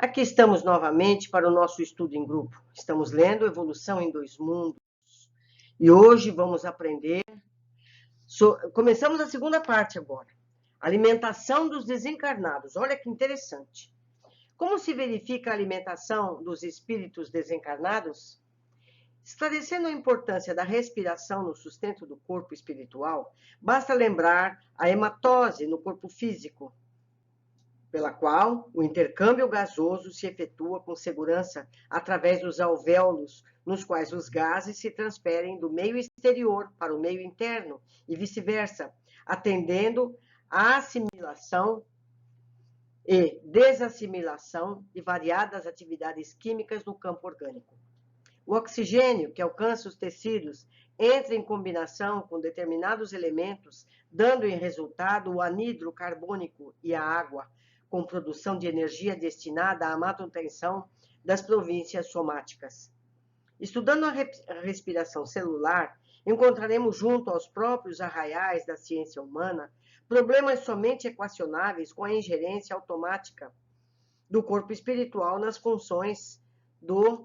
Aqui estamos novamente para o nosso estudo em grupo. Estamos lendo Evolução em Dois Mundos. E hoje vamos aprender... Começamos a segunda parte agora. Alimentação dos desencarnados. Olha que interessante. Como se verifica a alimentação dos espíritos desencarnados? Esclarecendo a importância da respiração no sustento do corpo espiritual, basta lembrar a hematose no corpo físico, pela qual o intercâmbio gasoso se efetua com segurança através dos alvéolos, nos quais os gases se transferem do meio exterior para o meio interno e vice-versa, atendendo à assimilação e desassimilação de variadas atividades químicas no campo orgânico. O oxigênio, que alcança os tecidos, entra em combinação com determinados elementos, dando em resultado o anidro carbônico e a água, com produção de energia destinada à manutenção das províncias somáticas. Estudando a respiração celular, encontraremos junto aos próprios arraiais da ciência humana problemas somente equacionáveis com a ingerência automática do corpo espiritual nas funções do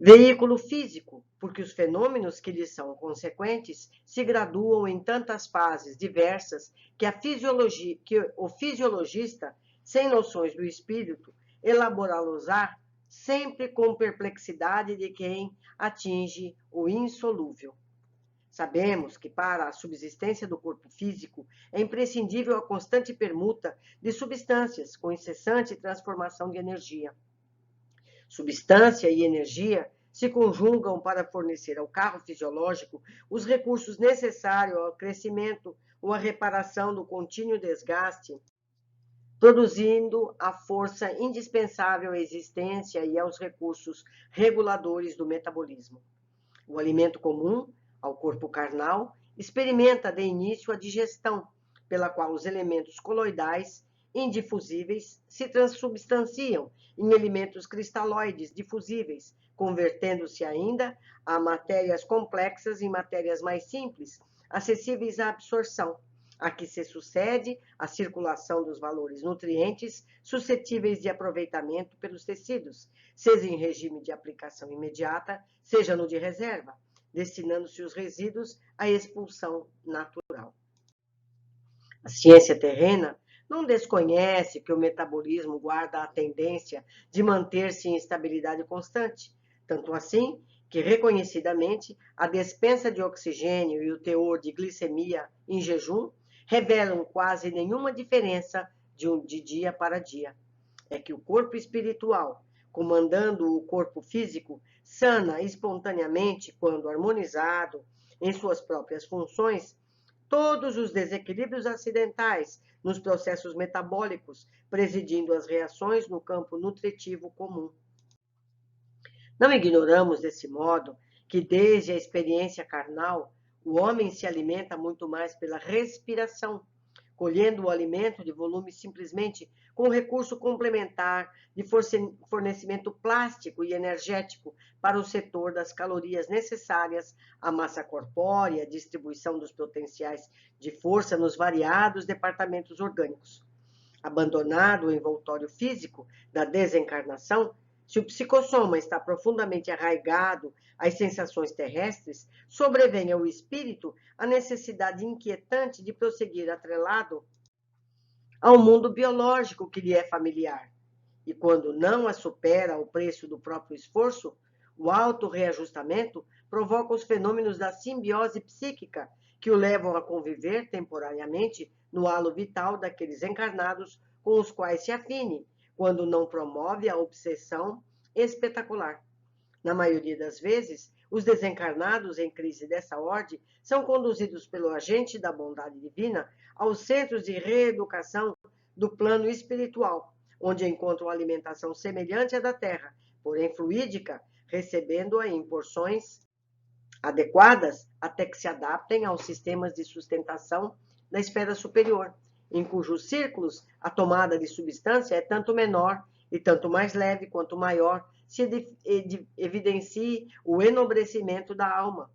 veículo físico, porque os fenômenos que lhes são consequentes se graduam em tantas fases diversas que o fisiologista, sem noções do espírito, elaborá-los-á sempre com perplexidade de quem atinge o insolúvel. Sabemos que para a subsistência do corpo físico é imprescindível a constante permuta de substâncias com incessante transformação de energia. Substância e energia se conjugam para fornecer ao carro fisiológico os recursos necessários ao crescimento ou à reparação do contínuo desgaste, produzindo a força indispensável à existência e aos recursos reguladores do metabolismo. O alimento comum ao corpo carnal experimenta de início a digestão, pela qual os elementos coloidais indifusíveis se transubstanciam em elementos cristalóides difusíveis, convertendo-se ainda a matérias complexas em matérias mais simples, acessíveis à absorção, a que se sucede a circulação dos valores nutrientes suscetíveis de aproveitamento pelos tecidos, seja em regime de aplicação imediata, seja no de reserva, destinando-se os resíduos à expulsão natural. A ciência terrena não desconhece que o metabolismo guarda a tendência de manter-se em estabilidade constante, tanto assim que, reconhecidamente, a despensa de oxigênio e o teor de glicemia em jejum revelam quase nenhuma diferença de dia para dia. É que o corpo espiritual, comandando o corpo físico, sana espontaneamente quando harmonizado em suas próprias funções todos os desequilíbrios acidentais nos processos metabólicos, presidindo as reações no campo nutritivo comum. Não ignoramos, desse modo, que desde a experiência carnal, o homem se alimenta muito mais pela respiração, colhendo o alimento de volume simplesmente com recurso complementar de fornecimento plástico e energético para o setor das calorias necessárias à massa corpórea, distribuição dos potenciais de força nos variados departamentos orgânicos. Abandonado o envoltório físico da desencarnação, se o psicossoma está profundamente arraigado às sensações terrestres, sobrevém ao espírito a necessidade inquietante de prosseguir atrelado ao mundo biológico que lhe é familiar. E quando não a supera ao preço do próprio esforço, o autorreajustamento provoca os fenômenos da simbiose psíquica que o levam a conviver temporariamente no halo vital daqueles encarnados com os quais se afine, quando não promove a obsessão espetacular. Na maioria das vezes, os desencarnados em crise dessa ordem são conduzidos pelo agente da bondade divina aos centros de reeducação do plano espiritual, onde encontram alimentação semelhante à da terra, porém fluídica, recebendo-a em porções adequadas até que se adaptem aos sistemas de sustentação da esfera superior, em cujos círculos a tomada de substância é tanto menor e tanto mais leve quanto maior se evidencie o enobrecimento da alma,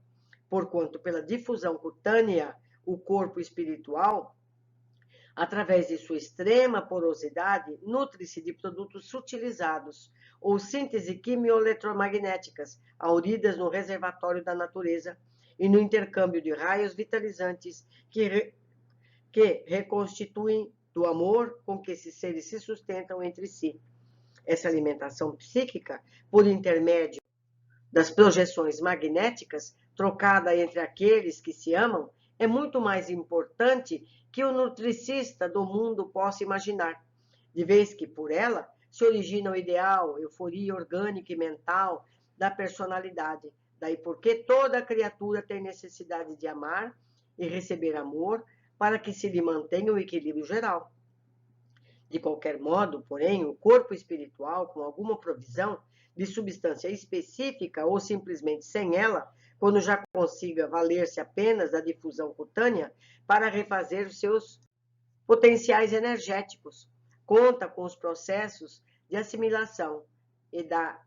porquanto pela difusão cutânea o corpo espiritual Através de sua extrema porosidade, nutre-se de produtos sutilizados ou síntese quimio-eletromagnéticas, auridas no reservatório da natureza e no intercâmbio de raios vitalizantes que reconstituem do amor com que esses seres se sustentam entre si. Essa alimentação psíquica, por intermédio das projeções magnéticas, trocada entre aqueles que se amam, é muito mais importante que o nutricista do mundo possa imaginar, de vez que por ela se origina o ideal, euforia orgânica e mental da personalidade. Daí porque toda criatura tem necessidade de amar e receber amor para que se lhe mantenha o equilíbrio geral. De qualquer modo, porém, o corpo espiritual, com alguma provisão de substância específica ou simplesmente sem ela, quando já consiga valer-se apenas da difusão cutânea para refazer os seus potenciais energéticos, conta com os processos de assimilação e da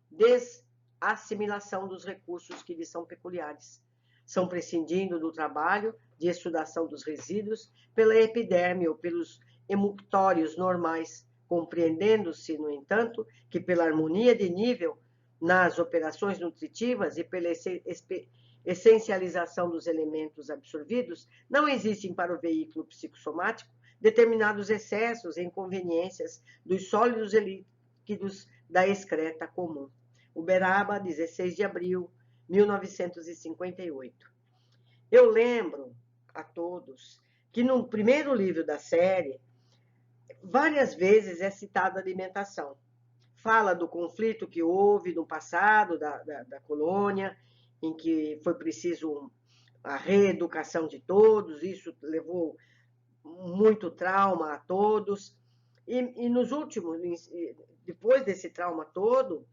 desassimilação dos recursos que lhe são peculiares. São prescindindo do trabalho de exsudação dos resíduos pela epiderme ou pelos emuctórios normais, compreendendo-se, no entanto, que pela harmonia de nível nas operações nutritivas e pela essencialização dos elementos absorvidos, não existem para o veículo psicossomático determinados excessos e inconveniências dos sólidos e líquidos da excreta comum. Uberaba, 16 de abril, 1958. Eu lembro a todos que no primeiro livro da série, várias vezes é citada a alimentação. Fala do conflito que houve no passado da colônia, em que foi preciso a reeducação de todos, isso levou muito trauma a todos. E nos últimos, depois desse trauma todo,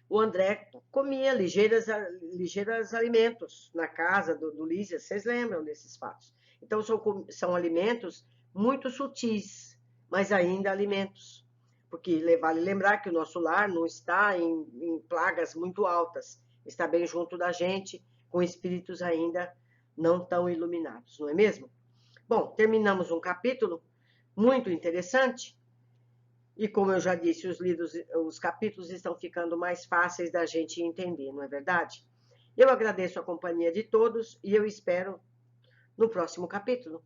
o André comia ligeiros alimentos na casa do Lísias, vocês lembram desses fatos? Então, são alimentos muito sutis, mas ainda alimentos. Porque vale lembrar que o nosso lar não está em plagas muito altas, está bem junto da gente, com espíritos ainda não tão iluminados, não é mesmo? Bom, terminamos um capítulo muito interessante, e como eu já disse, os capítulos estão ficando mais fáceis da gente entender, não é verdade? Eu agradeço a companhia de todos e eu espero no próximo capítulo.